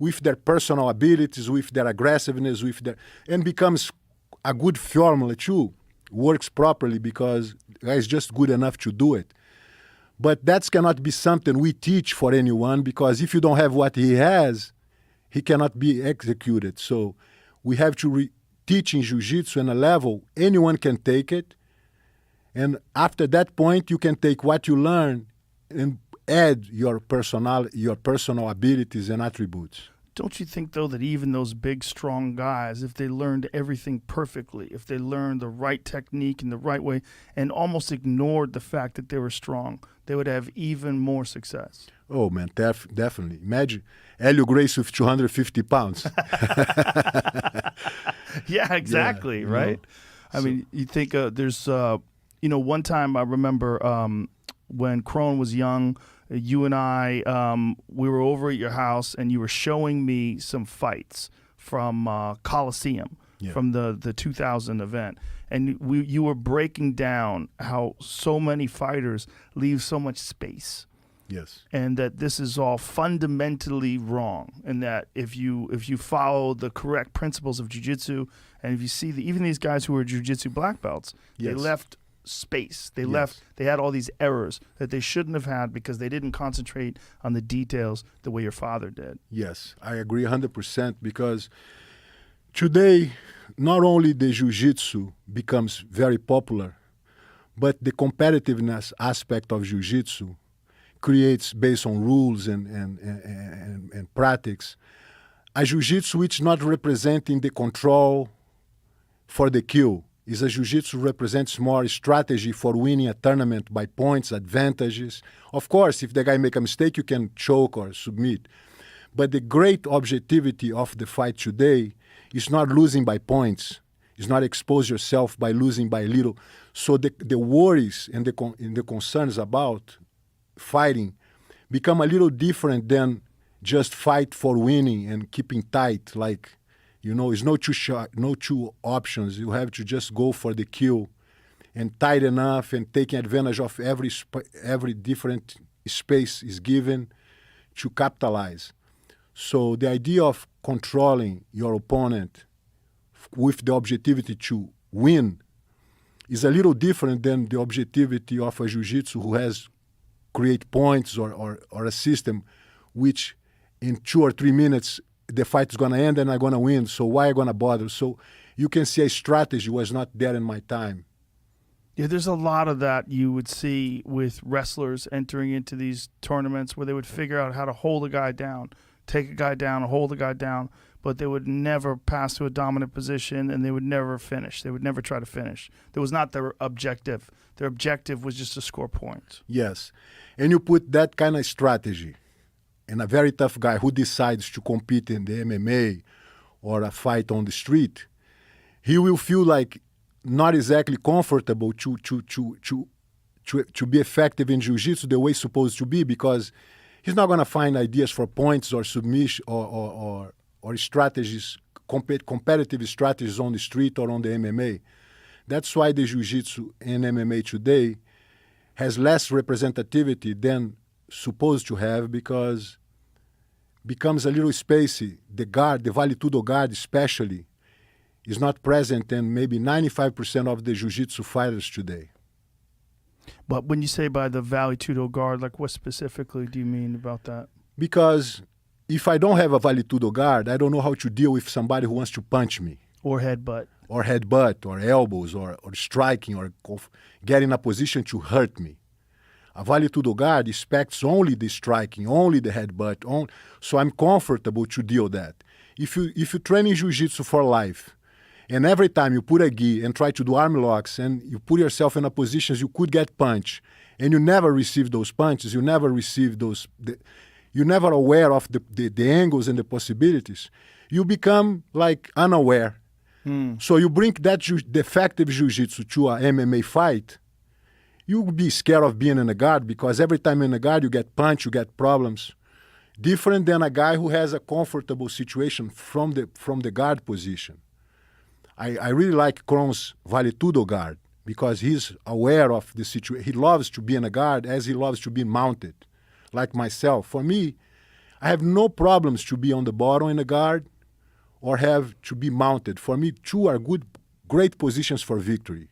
with their personal abilities, with their aggressiveness, and becomes a good formula too. Works properly because the guy is just good enough to do it. But that cannot be something we teach for anyone, because if you don't have what he has, he cannot be executed. So we have to teach in Jiu-Jitsu in a level anyone can take it. And after that point, you can take what you learn and add your personal abilities and attributes. Don't you think, though, that even those big, strong guys, if they learned everything perfectly, if they learned the right technique in the right way and almost ignored the fact that they were strong, they would have even more success? Oh, man, definitely. Imagine Helio Gracie with 250 pounds. Yeah, exactly, yeah, right? I mean, you think there's, one time I remember when Crone was young, you and I, we were over at your house, and you were showing me some fights from Coliseum, from the 2000 event. And you were breaking down how so many fighters leave so much space. Yes. And that this is all fundamentally wrong. And that if you follow the correct principles of jiu-jitsu, and if you see even these guys who are jiu-jitsu black belts, they left space. They had all these errors that they shouldn't have had because they didn't concentrate on the details the way your father did. Yes, I agree 100%, because today not only the jiu-jitsu becomes very popular, but the competitiveness aspect of jiu-jitsu creates, based on rules and practice, a jiu-jitsu which not representing the control for the kill. Is a jiu-jitsu represents more strategy for winning a tournament by points, advantages. Of course, if the guy make a mistake, you can choke or submit. But the great objectivity of the fight today is not losing by points. It's not expose yourself by losing by little. So the worries and the concerns about fighting become a little different than just fight for winning and keeping tight, like, it's no two options. You have to just go for the kill and tight enough and taking advantage of every different space is given to capitalize. So the idea of controlling your opponent with the objectivity to win is a little different than the objectivity of a jiu-jitsu who has create points or a system which in 2 or 3 minutes the fight is going to end and I'm going to win, so why am I going to bother? So you can see a strategy was not there in my time. Yeah, there's a lot of that you would see with wrestlers entering into these tournaments where they would figure out how to hold a guy down, take a guy down, hold a guy down, but they would never pass to a dominant position and they would never finish. They would never try to finish. That was not their objective. Their objective was just to score points. Yes, and you put that kind of strategy and a very tough guy who decides to compete in the MMA or a fight on the street, he will feel like not exactly comfortable to be effective in jiu-jitsu the way it's supposed to be, because he's not going to find ideas for points or submission or strategies, competitive strategies on the street or on the MMA. That's why the jiu-jitsu and MMA today has less representativity than supposed to have, because becomes a little spacey. The guard, the vale tudo guard especially, is not present in maybe 95% of the jiu-jitsu fighters today. But when you say by the vale tudo guard, like what specifically do you mean about that? Because if I don't have a vale tudo guard, I don't know how to deal with somebody who wants to punch me. Or headbutt. Or elbows, or striking, or get in a position to hurt me. A vale tudo guard expects only the striking, only the headbutt, so I'm comfortable to deal that. If you train in jiu-jitsu for life, and every time you put a gi and try to do arm locks, and you put yourself in a position you could get punched, and you never receive those punches, you never receive those, you're never aware of the angles and the possibilities, you become like unaware. So you bring that defective jiu-jitsu to a MMA fight, you will be scared of being in a guard, because every time in a guard you get punched, you get problems. Different than a guy who has a comfortable situation from the guard position. I really like Krone's vale tudo guard, because he's aware of the situation. He loves to be in a guard as he loves to be mounted, like myself. For me, I have no problems to be on the bottom in a guard or have to be mounted. For me, two are great positions for victory.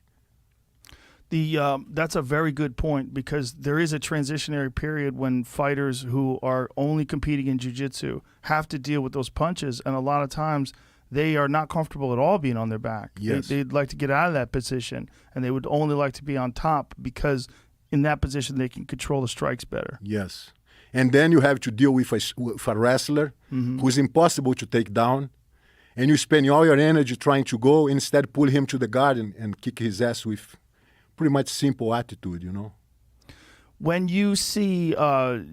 That's a very good point, because there is a transitionary period when fighters who are only competing in jiu-jitsu have to deal with those punches, and a lot of times they are not comfortable at all being on their back. Yes. They'd like to get out of that position, and they would only like to be on top, because in that position they can control the strikes better. Yes. And then you have to deal with a wrestler who's impossible to take down, and you spend all your energy trying to go, instead pull him to the guard and kick his ass with pretty much simple attitude, you know. When you see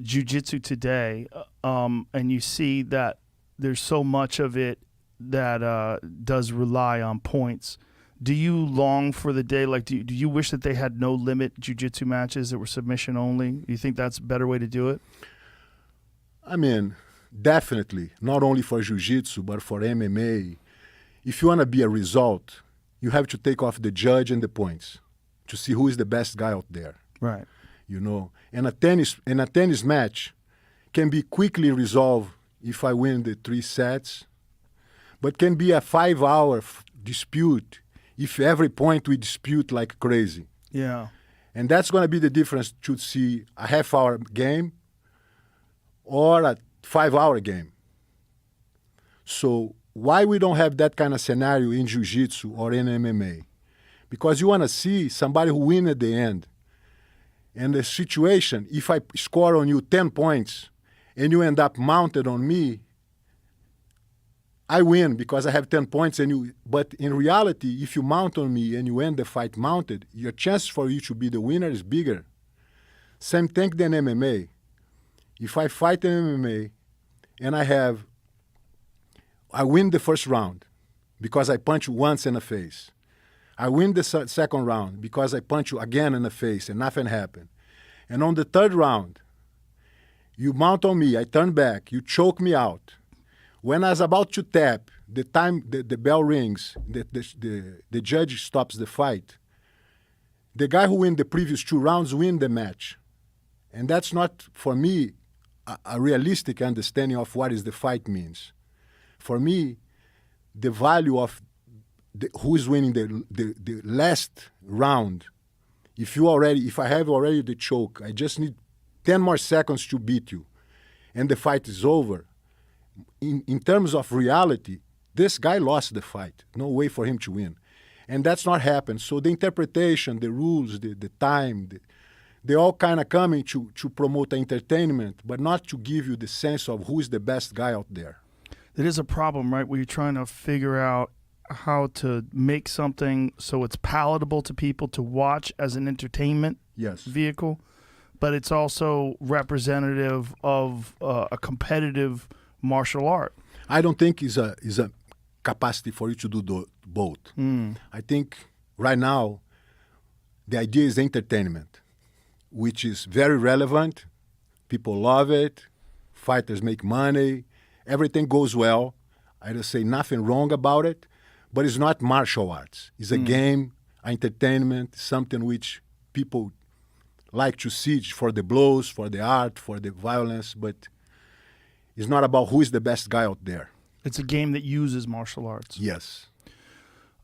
jiu-jitsu today, and you see that there's so much of it that does rely on points, do you long for the day, like, do you wish that they had no limit jiu-jitsu matches that were submission only? Do you think that's a better way to do it? I mean, definitely, not only for jiu-jitsu, but for MMA. If you want to be a result, you have to take off the judge and the points to see who is the best guy out there. Right. You know, and a tennis match can be quickly resolved if I win the 3 sets, but can be a 5-hour dispute if every point we dispute like crazy. Yeah. And that's going to be the difference to see a half-hour game or a 5-hour game. So why we don't have that kind of scenario in jiu-jitsu or in MMA? Because you want to see somebody who win at the end. And the situation, if I score on you 10 points and you end up mounted on me, I win because I have 10 points. But in reality, if you mount on me and you end the fight mounted, your chance for you to be the winner is bigger. Same thing than MMA. If I fight in MMA and I win the first round because I punch you once in the face. I win the second round because I punch you again in the face and nothing happened. And on the third round, you mount on me, I turn back, you choke me out. When I was about to tap, the bell rings, the judge stops the fight. The guy who win the previous 2 rounds win the match. And that's not, for me, a realistic understanding of what is the fight means. For me, the value of who is winning the last round, if I have already the choke, I just need 10 more seconds to beat you, and the fight is over. In terms of reality, this guy lost the fight. No way for him to win. And that's not happened. So the interpretation, the rules, the time, they all kind of coming to promote entertainment, but not to give you the sense of who is the best guy out there. It is a problem, right, where you're trying to figure out how to make something so it's palatable to people to watch as an entertainment vehicle, but it's also representative of a competitive martial art. I don't think is a capacity for you to do both. I think right now the idea is entertainment, which is very relevant. People love it. Fighters make money. Everything goes well. I don't say nothing wrong about it. But it's not martial arts. It's a game, entertainment, something which people like to see for the blows, for the art, for the violence, but it's not about who is the best guy out there. It's a game that uses martial arts. Yes.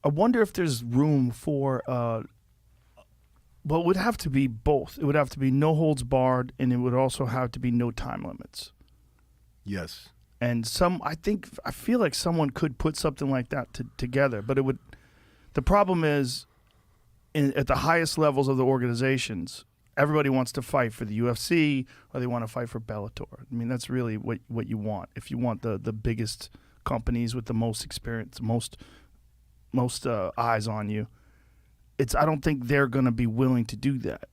I wonder if there's room for, well, it would have to be both. It would have to be no holds barred, and it would also have to be no time limits. Yes. And I feel like someone could put something like that together, but the problem is at the highest levels of the organizations, everybody wants to fight for the UFC or they want to fight for Bellator. I mean, that's really what you want. If you want the biggest companies with the most experience, most eyes on you, I don't think they're going to be willing to do that.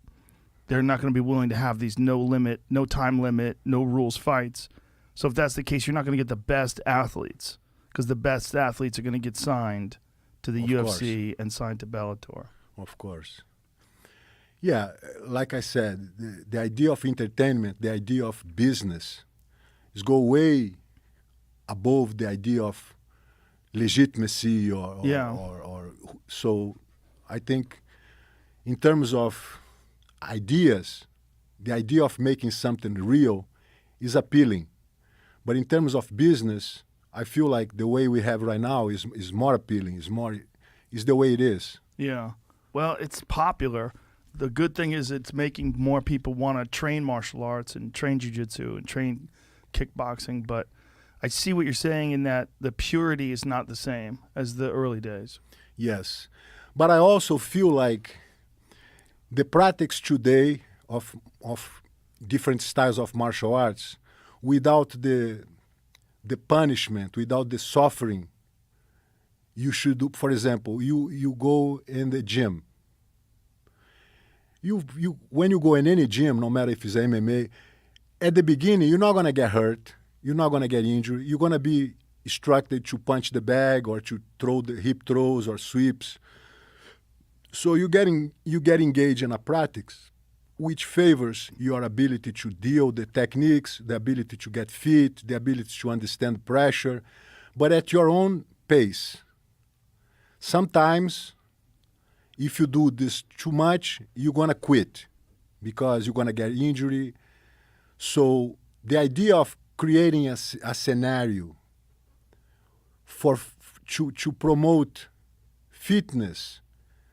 They're not going to be willing to have these no limit, no time limit, no rules fights. So if that's the case, you're not going to get the best athletes, because the best athletes are going to get signed to the UFC and signed to Bellator. Of course. Yeah, like I said, the idea of entertainment, the idea of business is go way above the idea of legitimacy or so I think in terms of ideas, the idea of making something real is appealing. But in terms of business, I feel like the way we have right now is more appealing, is the way it is. Yeah. Well, it's popular. The good thing is it's making more people want to train martial arts and train jiu-jitsu and train kickboxing. But I see what you're saying in that the purity is not the same as the early days. Yes. But I also feel like the practice today of different styles of martial arts, without the punishment, without the suffering, you should do. For example, you go in the gym. When you go in any gym, no matter if it's MMA, at the beginning you're not gonna get hurt, you're not gonna get injured. You're gonna be instructed to punch the bag or to throw the hip throws or sweeps. So you get engaged in a practice which favors your ability to deal the techniques, the ability to get fit, the ability to understand pressure, but at your own pace. Sometimes, if you do this too much, you're going to quit because you're going to get injury. So the idea of creating a scenario to promote fitness,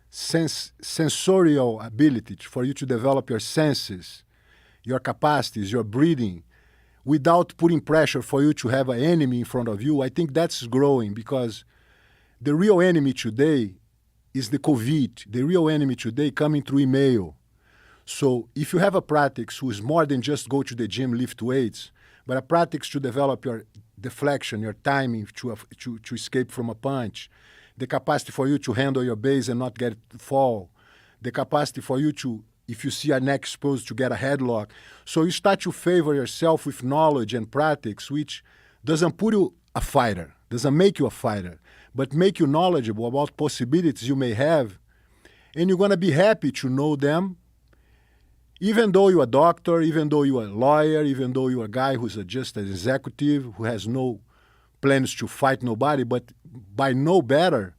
sensorial ability, for you to develop your senses, your capacities, your breathing, without putting pressure for you to have an enemy in front of you, I think that's growing, because the real enemy today is the COVID. The real enemy today coming through email. So if you have a practice who is more than just go to the gym, lift weights, but a practice to develop your deflection, your timing to escape from a punch, the capacity for you to handle your base and not get it to fall, the capacity for you to, if you see a neck exposed, to get a headlock. So you start to favor yourself with knowledge and practice, which doesn't put you a fighter, doesn't make you a fighter, but make you knowledgeable about possibilities you may have, and you're going to be happy to know them, even though you're a doctor, even though you're a lawyer, even though you're a guy who's just an executive, who has no plans to fight nobody, but by know better,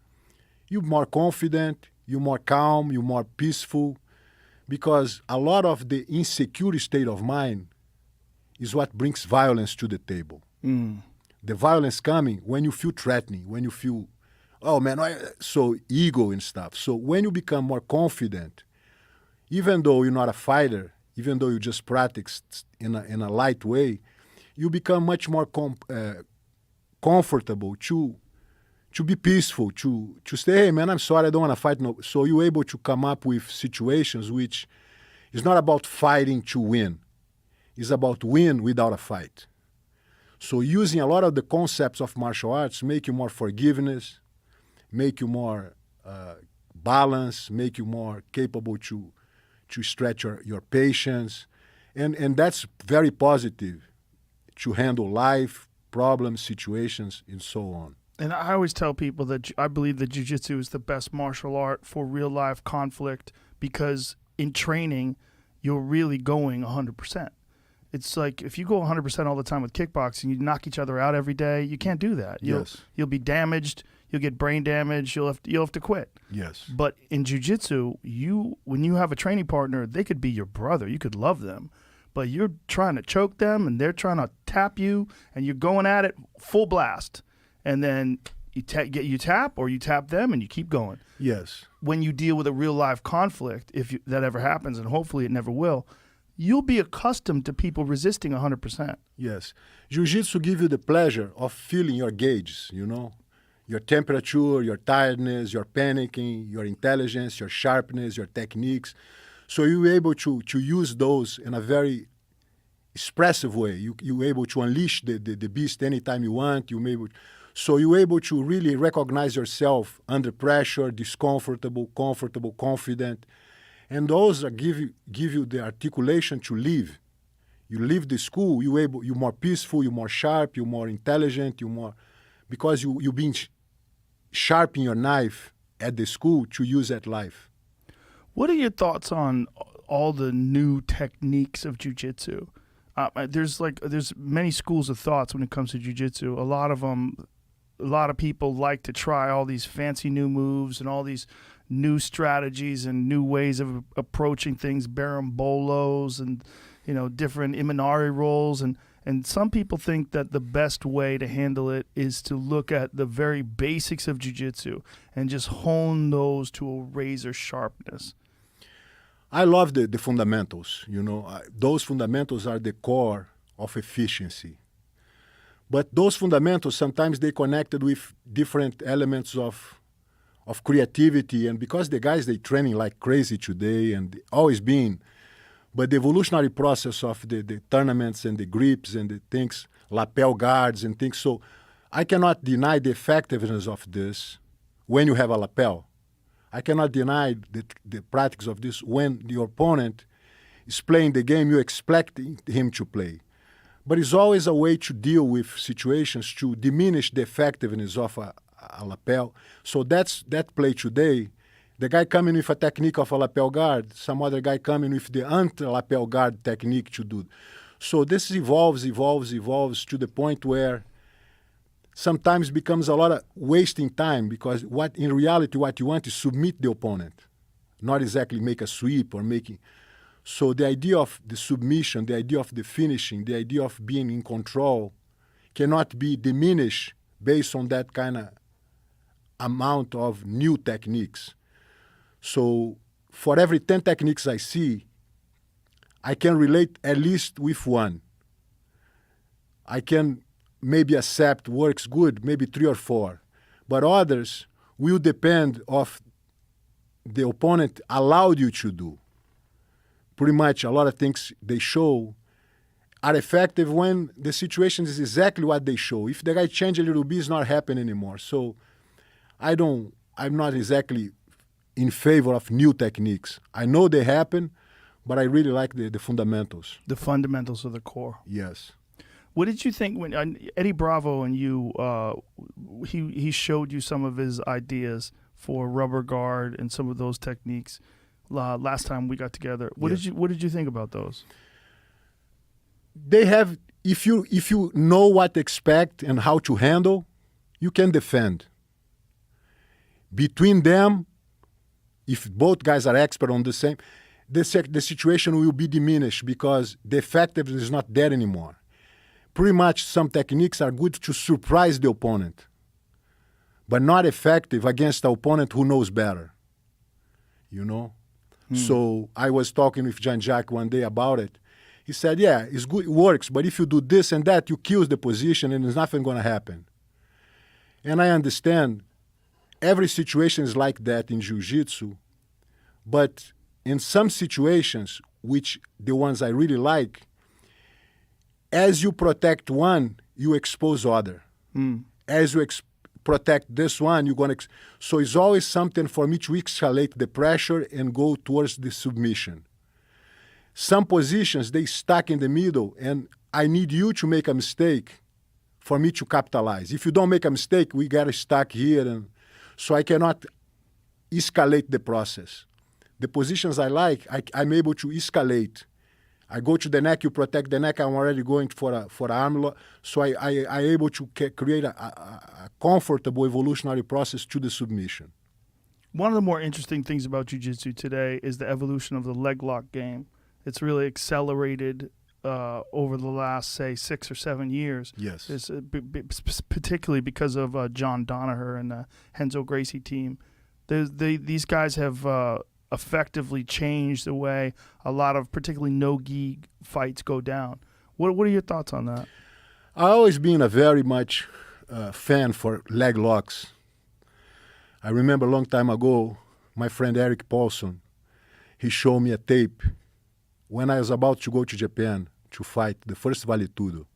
you're more confident, you're more calm, you're more peaceful, because a lot of the insecure state of mind is what brings violence to the table. The violence coming when you feel threatening, when you feel, oh man, so ego and stuff. So when you become more confident, even though you're not a fighter, even though you just practice in a light way, you become much more comfortable to be peaceful, to say, hey man, I'm sorry, I don't want to fight. No. So you're able to come up with situations which is not about fighting to win. It's about win without a fight. So using a lot of the concepts of martial arts make you more forgiveness, make you more balanced, make you more capable to stretch your patience. And that's very positive to handle life, problems, situations, and so on. And I always tell people that I believe that jiu-jitsu is the best martial art for real-life conflict, because in training, you're really going 100%. It's like if you go 100% all the time with kickboxing, you knock each other out every day. You can't do that. You'll be damaged. You'll get brain damage. You'll have to quit. Yes. But in jiu-jitsu, when you have a training partner, they could be your brother. You could love them, but you're trying to choke them, and they're trying to tap you, and you're going at it full blast, and then you tap or you tap them, and you keep going. Yes. When you deal with a real life conflict, if that ever happens, and hopefully it never will, you'll be accustomed to people resisting 100%. Yes. Jiu-Jitsu gives you the pleasure of feeling your gauges, your temperature, your tiredness, your panicking, your intelligence, your sharpness, your techniques. So you're able to use those in a very expressive way. You're able to unleash the beast anytime you want. So you're able to really recognize yourself under pressure, discomfortable, comfortable, confident. And those give you the articulation to live. You leave the school, you're more peaceful, you're more sharp, you're more intelligent, because you've been sharpening your knife at the school to use at life. What are your thoughts on all the new techniques of jiu-jitsu? There's many schools of thoughts when it comes to jiu-jitsu. A lot of people like to try all these fancy new moves and all these new strategies and new ways of approaching things, barambolos and different Imanari rolls, and And some people think that the best way to handle it is to look at the very basics of jiu-jitsu and just hone those to a razor sharpness. I love the fundamentals. Those fundamentals are the core of efficiency. But those fundamentals, sometimes they connected with different elements of creativity. And because the guys, they training like crazy today and always been, but the evolutionary process of the tournaments and the grips and the things, lapel guards and things. So I cannot deny the effectiveness of this when you have a lapel. I cannot deny the practice of this when your opponent is playing the game you expect him to play. But it's always a way to deal with situations to diminish the effectiveness of a lapel. So that's that play today. The guy coming with a technique of a lapel guard, some other guy coming with the anti-lapel guard technique to do. So this evolves to the point where sometimes becomes a lot of wasting time, because in reality what you want is submit the opponent, not exactly make a sweep or making. So the idea of the submission, the idea of the finishing, the idea of being in control cannot be diminished based on that kind of amount of new techniques. So for every 10 techniques I see, I can relate at least with one. I can maybe accept works good, maybe 3 or 4. But others will depend of the opponent allowed you to do. Pretty much a lot of things they show are effective when the situation is exactly what they show. If the guy change a little bit, it's not happening anymore. So I'm not exactly in favor of new techniques. I know they happen, but I really like the fundamentals. The fundamentals of the core. Yes. What did you think when Eddie Bravo and you, he showed you some of his ideas for rubber guard and some of those techniques last time we got together? What did you think about those? They have, if you know what to expect and how to handle, you can defend. Between them, if both guys are expert on the same, the situation will be diminished because the effectiveness is not there anymore. Pretty much some techniques are good to surprise the opponent, but not effective against the opponent who knows better. So I was talking with Jean-Jacques one day about it. He said, yeah, it's good, it works, but if you do this and that, you kill the position and there's nothing going to happen. And I understand every situation is like that in Jiu-Jitsu, but in some situations, which the ones I really like, as you protect one, you expose other. As you protect this one, you're going to... So it's always something for me to escalate the pressure and go towards the submission. Some positions, they stuck in the middle, and I need you to make a mistake for me to capitalize. If you don't make a mistake, we get stuck here. And so I cannot escalate the process. The positions I like, I'm able to escalate. I go to the neck, you protect the neck, I'm already going for an arm lock. So I able to create a comfortable evolutionary process to the submission. One of the more interesting things about Jiu-Jitsu today is the evolution of the leg lock game. It's really accelerated over the last, say, 6 or 7 years. Yes. It's, particularly because of John Danaher and the Renzo Gracie team. These guys have effectively changed the way a lot of particularly no-gi fights go down. What are your thoughts on that? I've always been a very much fan for leg locks. I remember a long time ago, my friend Eric Paulson, he showed me a tape when I was about to go to Japan to fight the first Vale Tudo.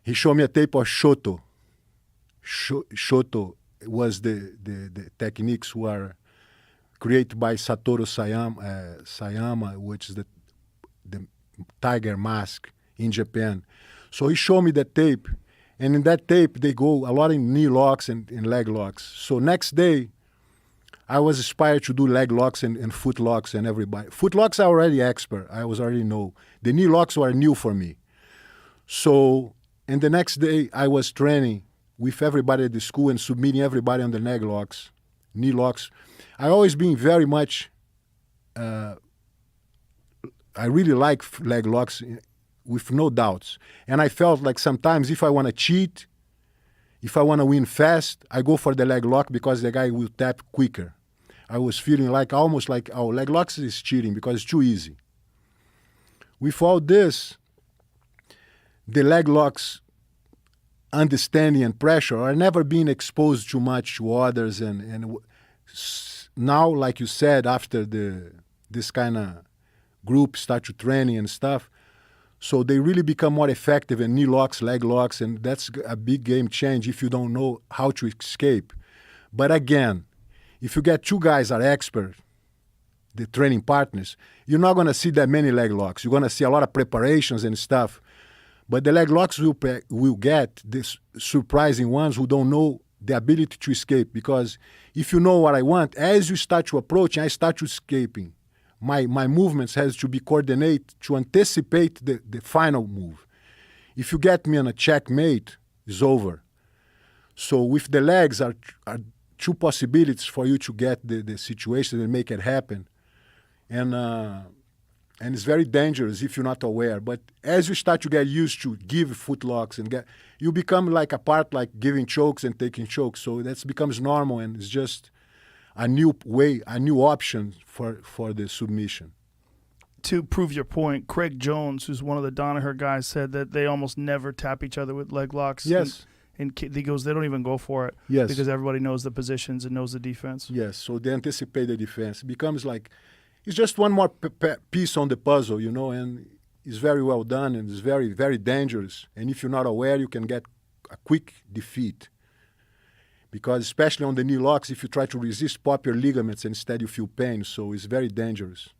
He showed me a tape of Shoto. Shoto was the techniques were created by Satoru Sayama, which is the tiger mask in Japan. So he showed me that tape, and in that tape they go a lot in knee locks and leg locks. So next day, I was inspired to do leg locks and foot locks and everybody. Foot locks I already expert. I was already know. The knee locks were new for me. So, and the next day I was training with everybody at the school and submitting everybody on the leg locks, knee locks. I always been very much, I really like leg locks with no doubts. And I felt like sometimes if I want to cheat, if I want to win fast, I go for the leg lock because the guy will tap quicker. I was feeling like almost like, oh, leg locks is cheating because it's too easy. With all this, the leg locks understanding and pressure are never being exposed too much to others. And now, like you said, after this kind of group start to training and stuff, so they really become more effective in knee locks, leg locks, and that's a big game change if you don't know how to escape. But again, if you get two guys are expert, the training partners, you're not going to see that many leg locks. You're going to see a lot of preparations and stuff. But the leg locks will get these surprising ones who don't know the ability to escape. Because if you know what I want, as you start to approach, I start to escaping. My movements has to be coordinated to anticipate the final move. If you get me on a checkmate, it's over. So with the legs are two possibilities for you to get the situation and make it happen. And it's very dangerous if you're not aware. But as you start to get used to give foot locks you become like a part like giving chokes and taking chokes. So that becomes normal, and it's just a new way, a new option for the submission. To prove your point, Craig Jones, who's one of the Danaher guys, said that they almost never tap each other with leg locks. Yes. And he goes, they don't even go for it. Yes. Because everybody knows the positions and knows the defense. Yes, so they anticipate the defense. It becomes like, it's just one more piece on the puzzle, and it's very well done, and it's very, very dangerous. And if you're not aware, you can get a quick defeat. Because especially on the knee locks, if you try to resist, pop your ligaments, and instead you feel pain. So it's very dangerous.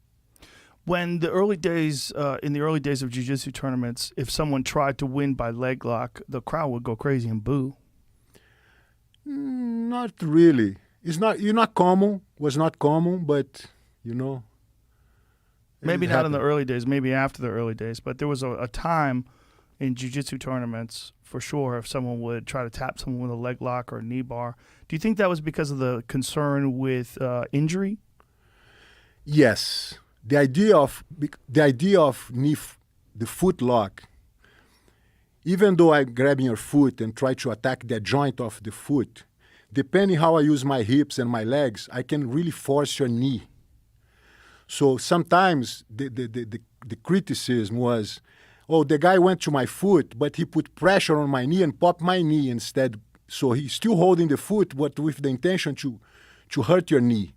When the early days, in the early days of jiu-jitsu tournaments, if someone tried to win by leg lock, the crowd would go crazy and boo. Not really. Was not common, but maybe not in the early days, maybe after the early days, but there was a time in jiu-jitsu tournaments for sure if someone would try to tap someone with a leg lock or a knee bar. Do you think that was because of the concern with injury? Yes. The idea of the foot lock, even though I'm grabbing your foot and try to attack that joint of the foot, depending how I use my hips and my legs, I can really force your knee. So sometimes the criticism was, oh, the guy went to my foot, but he put pressure on my knee and popped my knee instead. So he's still holding the foot, but with the intention to hurt your knee.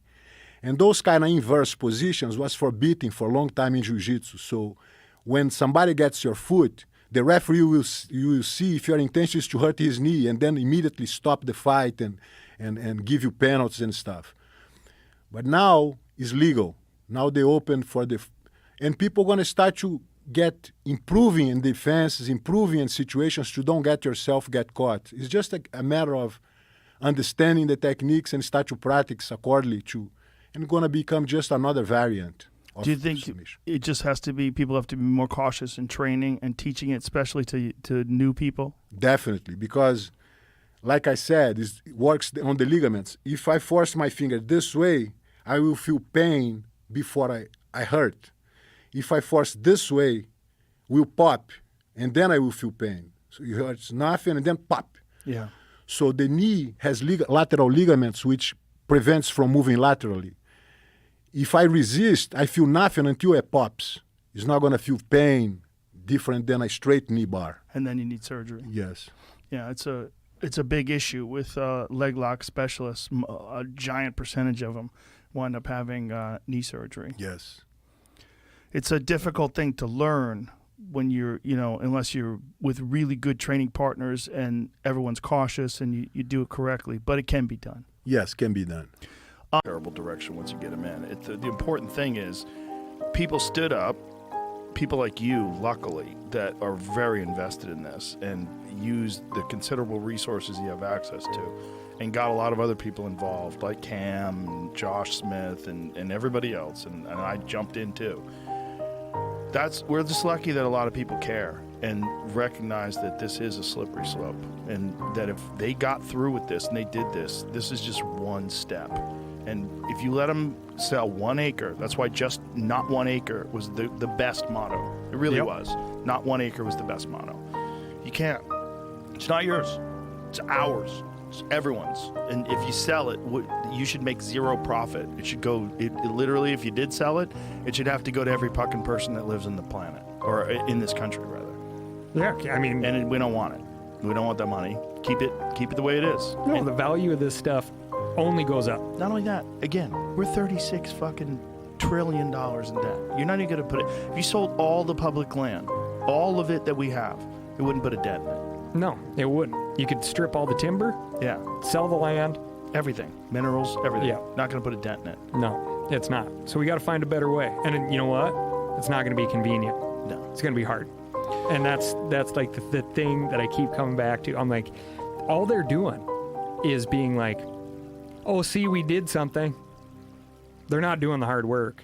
And those kind of inverse positions was forbidden for a long time in jiu-jitsu. So when somebody gets your foot, the referee will see if your intention is to hurt his knee and then immediately stop the fight and give you penalties and stuff. But now it's legal. Now they open and people are going to start to get improving in defenses, improving in situations to don't get caught. It's just a matter of understanding the techniques and start to practice accordingly and going to become just another variant. Do you think it just has to be, people have to be more cautious in training and teaching it, especially to new people? Definitely, because like I said, it works on the ligaments. If I force my finger this way, I will feel pain before I hurt. If I force this way, will pop, and then I will feel pain. So it hurts nothing, and then pop. Yeah. So the knee has lateral ligaments, which prevents from moving laterally. If I resist, I feel nothing until it pops. It's not going to feel pain different than a straight knee bar. And then you need surgery. Yes. Yeah, it's a big issue with leg lock specialists. A giant percentage of them wind up having knee surgery. Yes. It's a difficult thing to learn when you're, unless you're with really good training partners and everyone's cautious and you do it correctly. But it can be done. Yes, can be done. Terrible direction once you get them in. The important thing is people stood up, people like you, luckily, that are very invested in this and used the considerable resources you have access to and got a lot of other people involved, like Cam and Josh Smith and everybody else, and I jumped in too. We're just lucky that a lot of people care and recognize that this is a slippery slope, and that if they got through with this and they did this is just one step. And if you let them sell 1 acre, that's why just not 1 acre was the best motto. It really was. Not 1 acre was the best motto. You can't. It's not yours. It's ours. It's everyone's. And if you sell it, you should make zero profit. It should go, it literally, if you did sell it, it should have to go to every fucking person that lives in the planet, or in this country, rather. Yeah, I mean... And we don't want it. We don't want that money. Keep it the way it is. No, the value of this stuff only goes up. Not only that, again, we're 36 fucking trillion in debt. You're not even going to put it, if you sold all the public land, all of it that we have, it wouldn't put a dent in it. No, it wouldn't. You could strip all the timber, Yeah. sell the land. Everything. Minerals, everything. Yeah. Not going to put a dent in it. No, it's not. So we got to find a better way. And you know what? It's not going to be convenient. No. It's going to be hard. And that's like the thing that I keep coming back to. I'm like, all they're doing is being like, oh, see, we did something. They're not doing the hard work,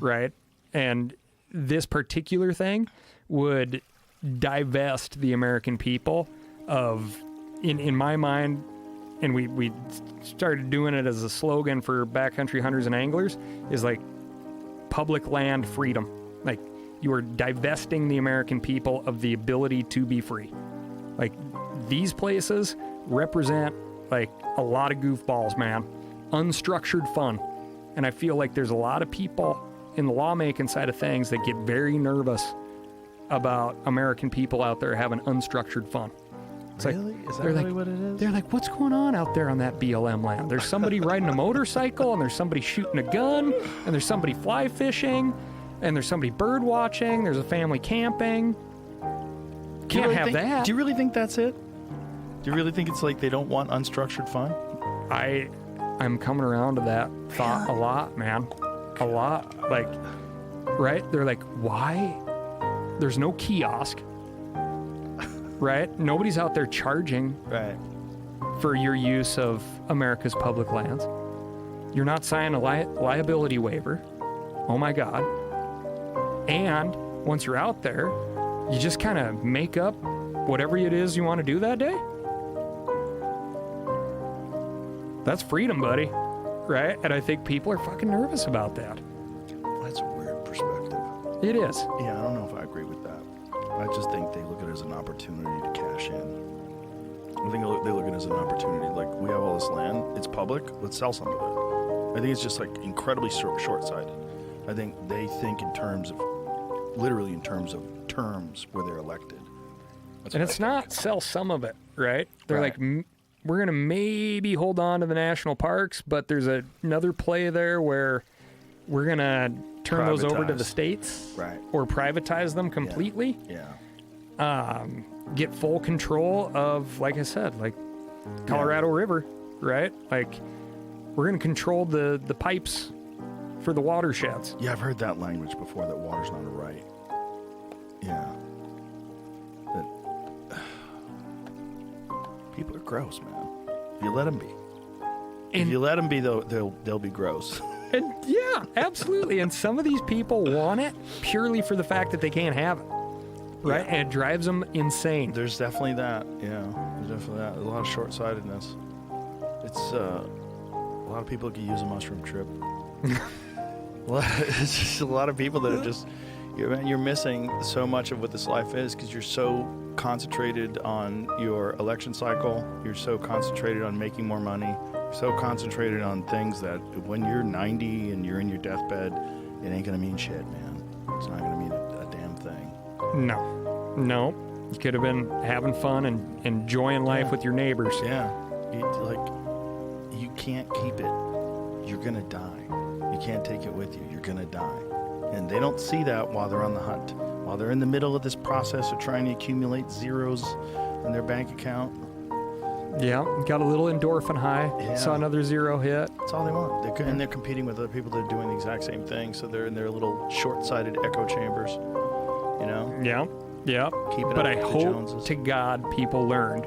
right? And this particular thing would divest the American people of, in my mind, and we started doing it as a slogan for backcountry hunters and anglers, is like public land freedom. Like, you are divesting the American people of the ability to be free. Like, these places represent like a lot of goofballs, man. Unstructured fun. And I feel like there's a lot of people in the lawmaking side of things that get very nervous about American people out there having unstructured fun. It's Really? like, Is that they're really like, what it is? They're like, what's going on out there on that BLM land? There's somebody riding a motorcycle, and there's somebody shooting a gun, and there's somebody fly fishing, and there's somebody bird watching, there's a family camping. Can't have that. Do you really think that's it? Do you really think it's like they don't want unstructured fun? I'm coming around to that thought a lot, man. A lot. Like, right? They're like, why? There's no kiosk. Right? Nobody's out there charging Right. for your use of America's public lands. You're not signing a liability waiver. Oh my God. And once you're out there, you just kind of make up whatever it is you want to do that day. That's freedom, buddy. Right? And I think people are fucking nervous about that. That's a weird perspective. It is. Yeah, I don't know if I agree with that. I just think they look at it as an opportunity to cash in. I think they look at it as an opportunity. Like, we have all this land, it's public, let's sell some of it. I think it's just like incredibly short-sighted. I think they think in terms of, literally in terms of terms where they're elected. That's And what it's I not think. sell some of it, right? They're Right. like, we're going to maybe hold on to the national parks, but there's another play there where we're going to turn those over to the Privatize. states. Right. Or privatize them completely. Yeah. Get full control of, like I said, like Colorado River, right? Like, we're going to control the pipes for the watersheds. Yeah, I've heard that language before, that water's not a right. Yeah. That, people are gross, man. If you let them be. If And- you let them be, they'll be gross. And yeah, absolutely. And some of these people want it purely for the fact that they can't have it, right? Yeah. And it drives them insane. There's definitely that. Yeah, there's definitely that. There's a lot of short-sightedness. It's a lot of people could use a mushroom trip. It's just a lot of people that are just you're missing so much of what this life is because you're so concentrated on your election cycle. You're so concentrated on making more money. You're so concentrated on things that when you're 90 and you're in your deathbed, it ain't gonna mean shit, man. It's not gonna mean a damn thing. No. You could have been having fun and enjoying life with your neighbors. Yeah, you can't keep it. You're gonna die. You can't take it with you. You're gonna die. And they don't see that while they're on the hunt. While they're in the middle of this process of trying to accumulate zeros in their bank account. Yeah, got a little endorphin high. Yeah. Saw another zero hit. That's all they want. And they're competing with other people that are doing the exact same thing. So they're in their little short-sighted echo chambers. You know? Yeah. Keep it But up I with the hope Joneses. to God people learned